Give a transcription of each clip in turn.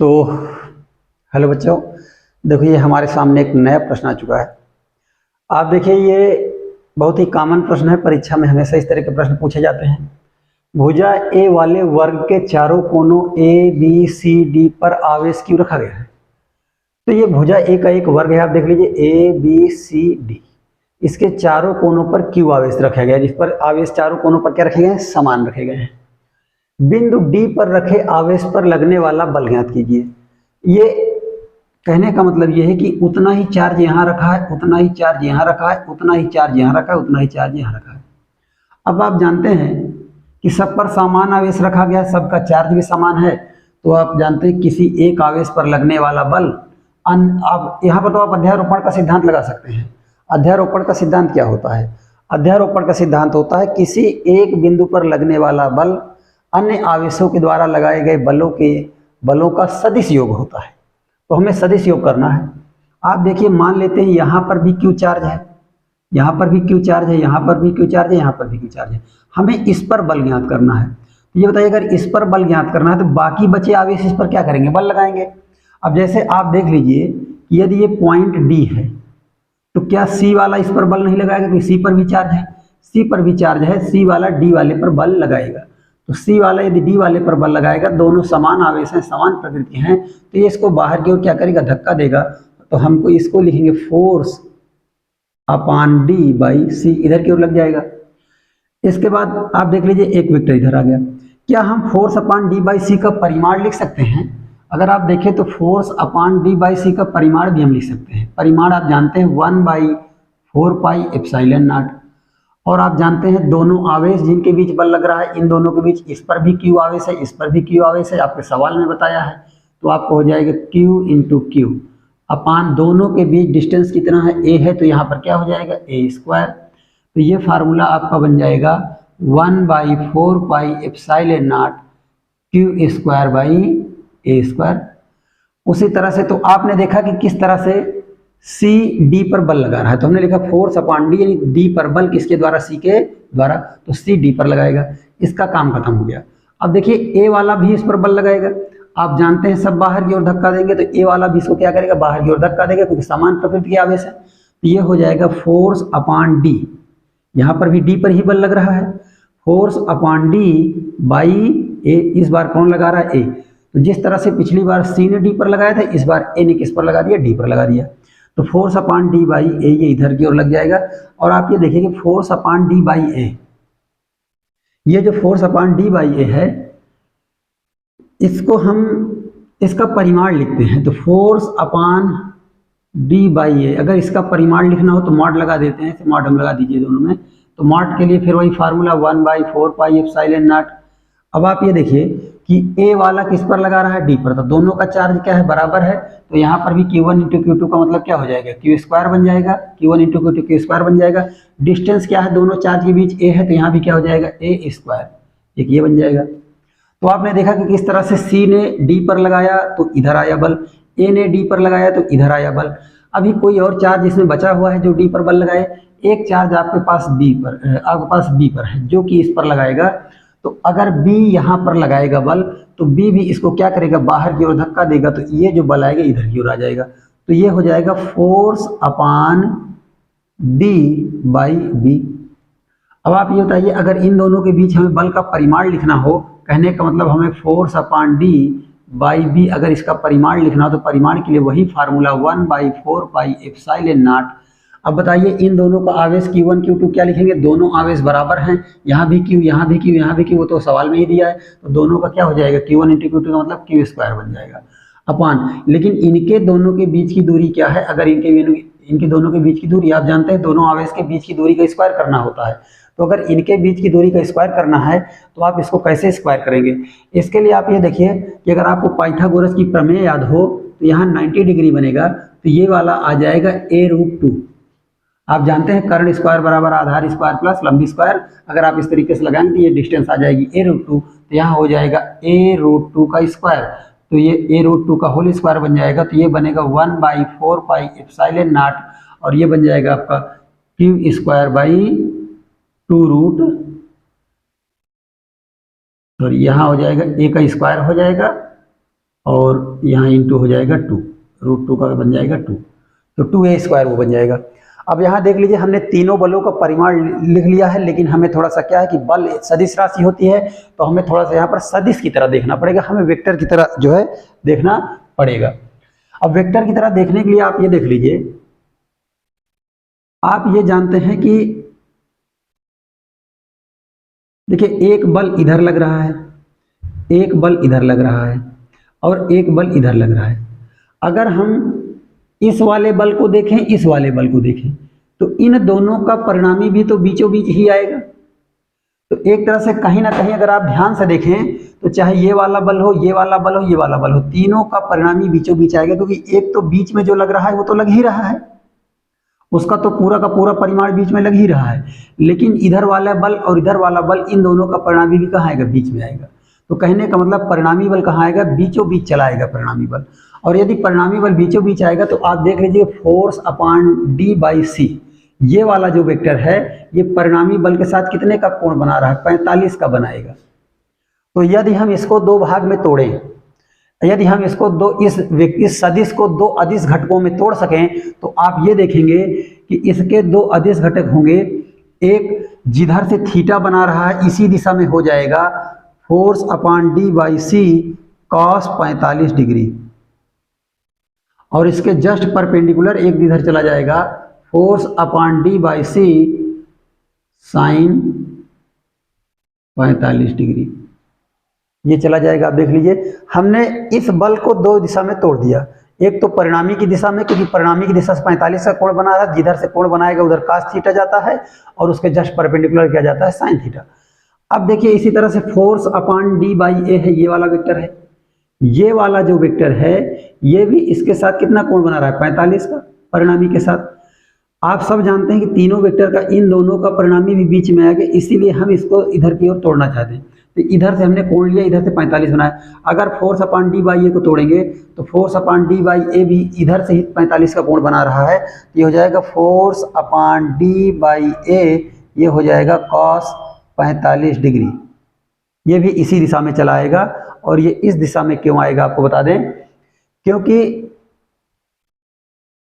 तो हेलो बच्चों, देखो ये हमारे सामने एक नया प्रश्न आ चुका है। आप देखिए, ये बहुत ही कॉमन प्रश्न है। परीक्षा में हमेशा इस तरह के प्रश्न पूछे जाते हैं। भुजा ए वाले वर्ग के चारों कोनों ए बी सी डी पर आवेश क्यों रखा गया है? तो ये भुजा ए का एक वर्ग है। आप देख लीजिए, ए बी सी डी, इसके चारों कोनों पर क्यों आवेश रखा गया है? जिस पर आवेश चारों कोनों पर क्या रखे गए हैं? समान रखे गए हैं। बिंदु डी पर रखे आवेश पर लगने वाला बल ज्ञात कीजिए। ये कहने का मतलब ये है कि उतना ही चार्ज यहाँ रखा है, उतना ही चार्ज यहाँ रखा है, उतना ही चार्ज यहाँ रखा है, उतना ही चार्ज यहाँ रखा है। अब आप जानते हैं कि सब पर समान आवेश रखा गया है, सबका चार्ज भी समान है। तो आप जानते हैं किसी एक आवेश पर लगने वाला बल अब यहाँ पर तो आप अध्यारोपण का सिद्धांत लगा सकते हैं। अध्यारोपण का सिद्धांत क्या होता है? अध्यारोपण का सिद्धांत होता है किसी एक बिंदु पर लगने वाला बल अन्य आवेशों के द्वारा लगाए गए बलों का सदिश योग होता है। तो हमें सदिश योग करना है। आप देखिए, मान लेते हैं यहाँ पर भी क्यू चार्ज है, यहाँ पर भी क्यू चार्ज है, यहाँ पर भी क्यू चार्ज है, यहाँ पर भी क्यू चार्ज है। हमें इस पर बल ज्ञात करना है। तो ये बताइए, अगर इस पर बल ज्ञात करना है तो बाकी बचे आवेश इस पर क्या करेंगे? बल लगाएंगे। अब जैसे आप देख लीजिए कि यदि ये पॉइंट डी है तो क्या सी वाला इस पर बल नहीं लगाएगा? क्योंकि सी पर भी चार्ज है, सी पर भी चार्ज है, सी वाला डी वाले पर बल लगाएगा। तो सी वाला यदि डी वाले पर बल लगाएगा, दोनों समान आवेश हैं, समान प्रकृति हैं, तो ये इसको बाहर की ओर क्या करेगा? धक्का देगा। तो हमको इसको लिखेंगे फोर्स अपॉन डी बाई सी, इधर की ओर लग जाएगा। इसके बाद आप देख लीजिए, एक वेक्टर इधर आ गया। क्या हम फोर्स अपॉन डी बाई सी का परिमाण लिख सकते हैं? अगर आप देखें तो फोर्स अपॉन डी बाई सी का परिमाण भी हम लिख सकते हैं। परिमाण आप जानते हैं 1/4 पाई एप्सिलॉन नॉट। और आप जानते हैं दोनों आवेश जिनके बीच बल लग रहा है, इन दोनों के बीच इस पर भी क्यू आवेश है, इस पर भी क्यू आवेश है, आपके सवाल में बताया है। तो आपको हो जाएगा क्यू इंटू क्यू अपान दोनों के बीच डिस्टेंस कितना है? ए है, तो यहाँ पर क्या हो जाएगा? ए स्क्वायर। तो ये फार्मूला आपका बन जाएगा 1/4 pi epsilon naught Q square by A square. उसी तरह से तो आपने देखा कि किस तरह से सी डी पर बल लगा रहा है। तो हमने लिखा फोर्स अपॉन डी, यानी डी पर बल किसके द्वारा? सी के द्वारा। तो सी डी पर लगाएगा, इसका काम खत्म हो गया। अब देखिए, ए वाला भी इस पर बल लगाएगा। आप जानते हैं सब बाहर की ओर धक्का देंगे, तो ए वाला भी इसको क्या करेगा? बाहर की ओर धक्का देगा, क्योंकि समान प्रकृति के आवेश है। तो ये हो जाएगा फोर्स अपॉन डी, यहाँ पर भी डी पर ही बल लग रहा है, फोर्स अपॉन डी बाई ए। इस बार कौन लगा रहा है? ए। तो जिस तरह से पिछली बार सी ने डी पर लगाया था, इस बार ए ने किस पर लगा दिया? डी पर लगा दिया। तो फोर्स अपॉन डी बाई ए ये इधर की ओर लग जाएगा। और आप ये देखिए कि फोर्स अपॉन डी बाई ए, ये जो फोर्स अपॉन डी बाई ए है, इसको हम इसका परिमाण लिखते हैं। तो फोर्स अपॉन डी बाई ए, अगर इसका परिमाण लिखना हो तो मॉड लगा देते हैं। मॉड हम लगा दीजिए दोनों में। तो मॉड के लिए फिर वही फार्मूला 1/4 पाई एप्सिलॉन नॉट। अब आप ये देखिए कि ए वाला किस पर लगा रहा है? डी पर। तो दोनों का चार्ज क्या है? बराबर है। तो यहाँ पर भी Q1 इंटू Q2 का मतलब क्या हो जाएगा? क्यू स्क्वायर बन जाएगा। Q1 into Q2 Q square बन जाएगा। डिस्टेंस क्या है दोनों चार्ज के बीच? ए है, तो यहाँ भी क्या हो जाएगा? ए स्क्वायर। एक ये बन जाएगा। तो आपने देखा कि किस तरह से सी ने डी पर लगाया तो इधर आया बल, ए ने डी पर लगाया तो इधर आया बल। अभी कोई और चार्ज इसमें बचा हुआ है जो डी पर बल लगाए। एक चार्ज आपके पास बी पर है, जो कि इस पर लगाएगा। तो अगर B यहाँ पर लगाएगा बल, तो B भी इसको क्या करेगा? बाहर की ओर धक्का देगा। तो ये जो बल आएगा इधर की ओर आ जाएगा। तो ये हो जाएगा force upon D by B। अब आप ये बताइए, अगर इन दोनों के बीच हमें बल का परिमाण लिखना हो, कहने का मतलब हमें force upon D by B, अगर इसका परिमाण लिखना हो तो परिमाण के लिए वही फार्मूला 1/4 पाई एप्सिलॉन नॉट। अब बताइए, इन दोनों का आवेश Q1 Q2 क्या लिखेंगे? दोनों आवेश बराबर हैं, यहाँ भी Q, यहाँ भी Q, यहाँ भी Q, वो तो सवाल में ही दिया है। तो दोनों का क्या हो जाएगा? Q1 इंटू Q2 का मतलब क्यू स्क्वायर बन जाएगा अपान। लेकिन इनके दोनों के बीच की दूरी क्या है? अगर इनके दोनों के बीच की दूरी, आप जानते हैं दोनों आवेश के बीच की दूरी का स्क्वायर करना होता है। तो अगर इनके बीच की दूरी का स्क्वायर करना है तो आप इसको कैसे स्क्वायर करेंगे? इसके लिए आप ये देखिए कि अगर आपको पाइथागोरस की प्रमेय याद हो तो यहाँ 90 डिग्री बनेगा। तो ये वाला आ जाएगा a√2। आप जानते हैं कर्ण स्क्वायर बराबर आधार स्क्वायर प्लस लंबी स्क्वायर। अगर आप इस तरीके से लगाएंगे तो ये डिस्टेंस आ जाएगी a√2। तो यहाँ हो जाएगा a√2 का स्क्वायर। तो ये a√2 का होल स्क्वायर बन जाएगा। तो ये बनेगा 1/4 पाई एप्सिलॉन नॉट, और ये बन जाएगा आपका क्यू स्क्वायर बाई 2√, तो यहाँ हो जाएगा a का स्क्वायर हो जाएगा और और यहाँ इंटू हो जाएगा 2, √2 का बन जाएगा 2, तो 2a² वो बन जाएगा। अब यहाँ देख लीजिए हमने तीनों बलों का परिमाण लिख लिया है, लेकिन हमें थोड़ा सा क्या है कि बल सदिश राशि होती है, तो हमें थोड़ा सा यहाँ पर सदिश की तरह देखना पड़ेगा, हमें वेक्टर की तरह जो है देखना पड़ेगा। अब वेक्टर की तरह देखने के लिए आप ये देख लीजिए, आप ये जानते हैं कि देखिए एक बल इधर लग रहा है, एक बल इधर लग रहा है और एक बल इधर लग रहा है। अगर हम इस वाले बल को देखें, इस वाले बल को देखें, तो इन दोनों का परिणामी भी तो बीचों बीच ही आएगा। तो एक तरह से कहीं ना कहीं अगर आप ध्यान से देखें तो चाहे ये वाला बल हो, ये वाला बल हो, ये वाला बल हो, तीनों का परिणामी बीचों बीच आएगा, क्योंकि एक तो बीच में जो लग रहा है वो तो लग ही रहा है, उसका तो पूरा का पूरा परिमाण बीच में लग ही रहा है। लेकिन इधर वाला बल और इधर वाला बल, इन दोनों का परिणामी भी कहाँ आएगा? बीच में आएगा। तो कहने का मतलब परिणामी बल कहाँ आएगा? बीचों बीच चला आएगा परिणामी बल। और यदि परिणामी बल बीचों बीच आएगा तो आप देख लीजिए फोर्स अपॉन d/c, ये वाला जो वेक्टर है ये परिणामी बल के साथ कितने का कोण बना रहा है? 45 का बनाएगा। तो यदि हम इसको दो भाग में तोड़ें, यदि हम इसको इस सदिश को दो अदिश घटकों में तोड़ सकें, तो आप ये देखेंगे कि इसके दो अदिश घटक होंगे। एक जिधर से थीटा बना रहा है इसी दिशा में हो जाएगा force upon d/c cos 45 degree, और इसके जस्ट परपेंडिकुलर एक इधर चला जाएगा force upon d/c sign 45 degree, ये चला जाएगा। आप देख लीजिए हमने इस बल को दो दिशा में तोड़ दिया, एक तो परिणामी की दिशा में, क्योंकि परिणामी की दिशा से 45 का कोण बना रहा है, जिधर से कोण बनाएगा उधर cos थीटा जाता है और उसके जस्ट परपेंडिकुलर क्या जाता है? Sine theta. अब देखिए इसी तरह से फोर्स अपॉन d/a है, ये वाला वेक्टर है, ये वाला जो वेक्टर है ये भी इसके साथ कितना कोण बना रहा है? 45 का, परिणामी के साथ। आप सब जानते हैं कि तीनों वेक्टर का इन दोनों का परिणामी भी बीच में आ गया, इसीलिए हम इसको इधर की ओर तोड़ना चाहते हैं। तो इधर से हमने कोण लिया, इधर से 45 बनाया। अगर फोर्स अपॉन d/a को तोड़ेंगे तो फोर्स अपॉन d/a भी इधर से ही 45 का कोण बना रहा है, ये हो जाएगा फोर्स अपॉन d/a, ये हो जाएगा cos 45 डिग्री। ये भी इसी दिशा में चला आएगा, और ये इस दिशा में क्यों आएगा आपको बता दें, क्योंकि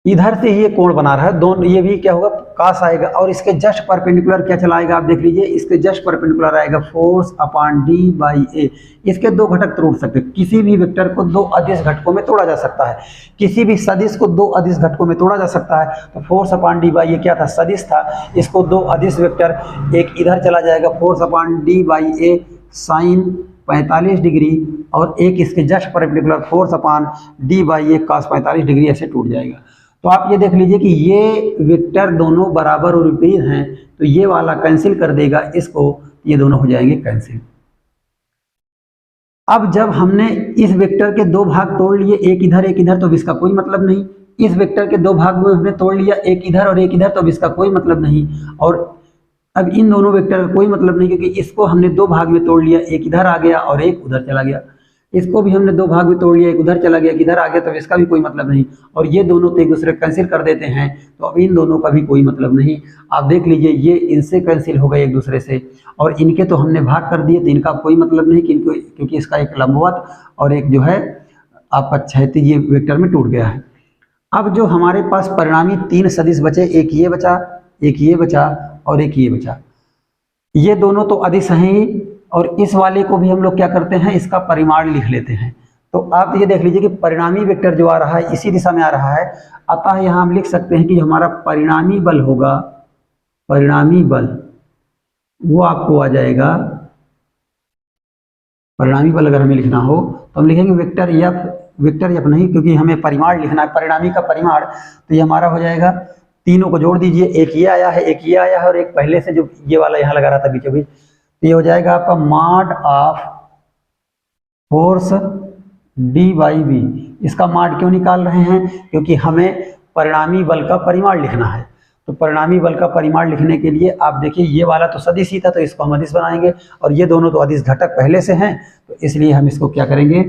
इधर से ही ये कोण बना रहा है, दोनों ये भी क्या होगा? cos आएगा, और इसके जस्ट परपेंडिकुलर क्या चला आएगा? आप देख लीजिए इसके जस्ट परपेंडिकुलर आएगा फोर्स अपॉन d/a। इसके दो घटक तोड़ सकते हैं, किसी भी वेक्टर को दो अदिश घटकों में तोड़ा जा सकता है, किसी भी सदिश को दो अदिश घटकों में तोड़ा जा सकता है। तो फोर्स अपॉन d/a क्या था? सदिश था, इसको दो अदिश वेक्टर, एक इधर चला जाएगा force upon d/a sign 45 degree, और एक इसके just perpendicular force upon d/a cos 45 degree, ऐसे टूट जाएगा। तो आप ये देख लीजिए कि ये वेक्टर दोनों बराबर और विपरीत हैं, तो ये वाला कैंसिल कर देगा इसको, ये दोनों हो जाएंगे कैंसिल। अब जब हमने इस वेक्टर के दो भाग तोड़ लिए, एक इधर, तो अब इसका कोई मतलब नहीं। इस वेक्टर के दो भाग में हमने तोड़ लिया, एक इधर और एक इधर, तो अब इसका कोई मतलब नहीं। और अब इन दोनों वेक्टर का कोई मतलब नहीं, क्योंकि इसको हमने दो भाग में तोड़ लिया, एक इधर आ गया और एक उधर चला गया। इसको भी हमने दो भाग में तोड़ लिया, एक उधर चला गया, एक इधर आ गया, तो इसका भी कोई मतलब नहीं। और ये दोनों तो एक दूसरे कैंसिल कर देते हैं, तो अब इन दोनों का भी कोई मतलब नहीं। आप देख लीजिए ये इनसे कैंसिल हो गए एक दूसरे से, और इनके तो हमने भाग कर दिए, तो इनका कोई मतलब नहीं, क्योंकि इसका एक लंबवत और एक जो है आपका क्षैतिज ये वेक्टर में टूट गया है। अब जो हमारे पास परिणामी तीन सदिश बचे, एक ये बचा, एक ये बचा और एक ये बचा, ये दोनों तो अदिश हैं ही, और इस वाले को भी हम लोग क्या करते हैं? इसका परिमाण लिख लेते हैं। तो आप ये देख लीजिए कि परिणामी वेक्टर जो आ रहा है इसी दिशा में आ रहा है, अतः यहाँ हम लिख सकते हैं कि हमारा परिणामी बल होगा, परिणामी बल वो आपको आ जाएगा, परिणामी बल अगर हमें लिखना हो तो हम लिखेंगे वेक्टर एफ नहीं, क्योंकि हमें परिमाण लिखना है, परिणामी का परिमाण। तो ये हमारा हो जाएगा, तीनों को जोड़ दीजिए, एक ये आया है, एक ये आया है, और एक पहले से जो ये वाला यहाँ लगा रहा था बीचों बीच, तो ये हो जाएगा आपका मॉड ऑफ फोर्स d/b। इसका मॉड क्यों निकाल रहे हैं? क्योंकि हमें परिणामी बल का परिमाण लिखना है। तो परिणामी बल का परिमाण लिखने के लिए आप देखिए ये वाला तो सदिश ही था, तो इसको हम अदिश बनाएंगे, और ये दोनों तो अदिश घटक पहले से हैं, तो इसलिए हम इसको क्या करेंगे?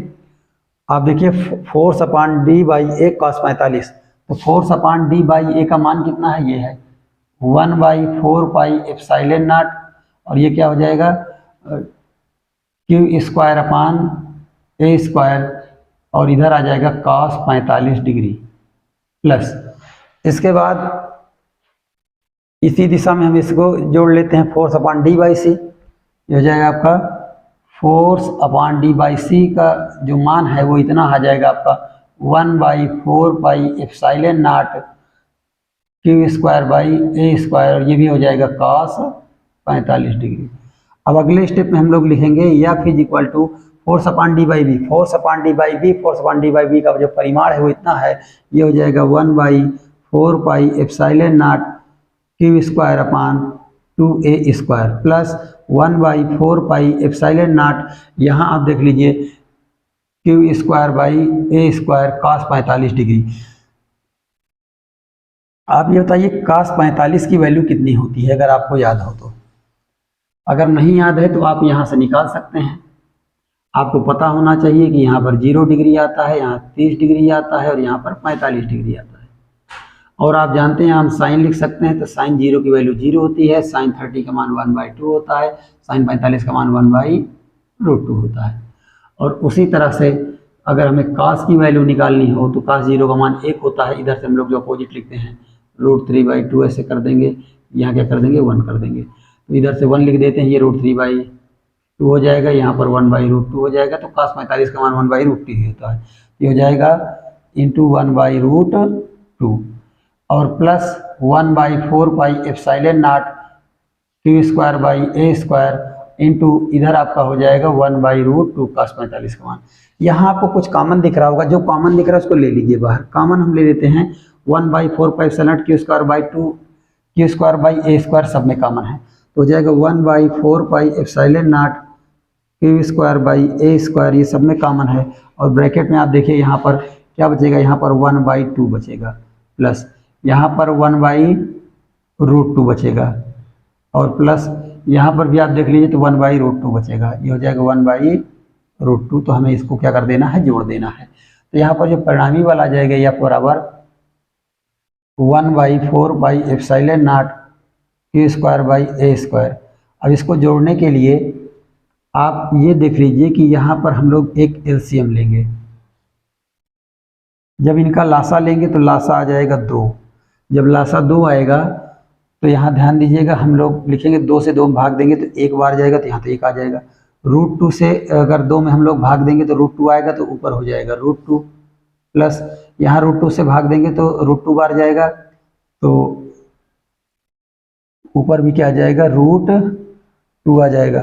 आप देखिए फोर्स अपॉन d/a cos 45, तो फोर्स अपॉन d/a का मान कितना है? ये है 1/4 पाई एप्सिलॉन नॉट, और ये क्या हो जाएगा? q² अपॉन a², और इधर आ जाएगा cos 45 डिग्री प्लस, इसके बाद इसी दिशा में हम इसको जोड़ लेते हैं फोर्स अपॉन डी बाई सी। ये हो जाएगा आपका फोर्स अपॉन डी बाई सी का जो मान है वो इतना आ जाएगा आपका 1/4 pi epsilon naught Q square by A square, और ये भी हो जाएगा cos 45 डिग्री। अब अगले स्टेप में हम लोग लिखेंगे F is equal to force upon D by B. Force upon D by B, force upon D by B का जो परिमाण है वो इतना है, ये हो जाएगा 1/4 pi epsilon naught Q square upon 2a square plus 1/4 pi epsilon not, यहाँ आप देख लीजिए Q square by A square cos 45 degree. आप ये बताइए cos 45 की वैल्यू कितनी होती है, अगर आपको याद हो तो। अगर नहीं याद है तो आप यहाँ से निकाल सकते हैं। आपको पता होना चाहिए कि यहाँ पर 0 डिग्री आता है, यहाँ 30 डिग्री आता है और यहाँ पर 45 डिग्री आता है। और आप जानते हैं हम साइन लिख सकते हैं, तो साइन 0 की वैल्यू 0 होती है, साइन 30 का मान 1/2 होता है, साइन 45 का मान 1/√2 होता है। और उसी तरह से अगर हमें cos की वैल्यू निकालनी हो तो cos 0 का मान 1 होता है, इधर से हम लोग जो अपोजिट लिखते हैं √3/2 ऐसे कर देंगे, यहाँ क्या कर देंगे 1 कर देंगे, तो इधर से 1 लिख देते हैं, ये √3/2 हो जाएगा, यहाँ पर 1/√2 हो जाएगा, तो cos 45 का मान 1/√2 ही होता है, ये हो जाएगा इंटू 1/√2 और plus 1/4 pi epsilon naught Q square by A square into इधर आपका हो जाएगा 1/√2 cos 45 का मान। यहाँ आपको कुछ कॉमन दिख रहा होगा, जो कॉमन दिख रहा है उसको ले लीजिए बाहर। कॉमन हम ले लेते हैं 1/4 pi epsilon naught Q square by 2 Q square by A square, सब में कॉमन है, तो हो जाएगा 1/4 pi epsilon naught Q square by A square, ये सब में कॉमन है। और ब्रैकेट में आप देखिए यहाँ पर क्या बचेगा, यहाँ पर 1/2 बचेगा प्लस यहाँ पर 1/√2 बचेगा और प्लस यहाँ पर भी आप देख लीजिए तो 1/√2 बचेगा, ये हो जाएगा 1/√2। तो हमें इसको क्या कर देना है, जोड़ देना है। तो यहाँ पर जो परिणामी वाला आ जाएगा या बराबर 1/4 by epsilon naught Q square by A square. अब इसको जोड़ने के लिए आप ये देख लीजिए कि यहाँ पर हम लोग एक एलसीएम लेंगे। जब इनका लासा लेंगे तो लासा आ जाएगा 2। जब लासा 2 आएगा तो यहाँ ध्यान दीजिएगा, हम लोग लिखेंगे 2 से 2 में भाग देंगे तो 1 बार जाएगा, तो यहाँ तो 1 आ जाएगा। √2 से अगर 2 में हम लोग भाग देंगे तो √2 आएगा, तो ऊपर हो जाएगा √2 प्लस यहाँ √2 से भाग देंगे तो √2 बार जाएगा, तो ऊपर भी क्या आ जाएगा, √2 आ जाएगा।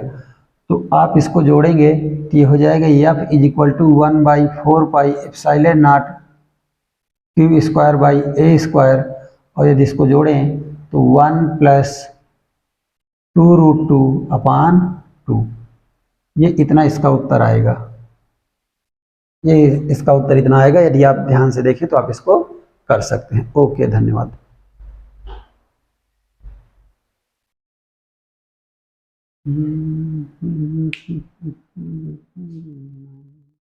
तो आप इसको जोड़ेंगे तो ये हो जाएगा F is equal to 1/4 pi epsilon naught Q square by A square, और यदि इसको जोड़ें तो 1 प्लस 2√2/2, ये इतना इसका उत्तर आएगा। ये इसका उत्तर इतना आएगा। यदि आप ध्यान से देखें तो आप इसको कर सकते हैं। ओके, धन्यवाद।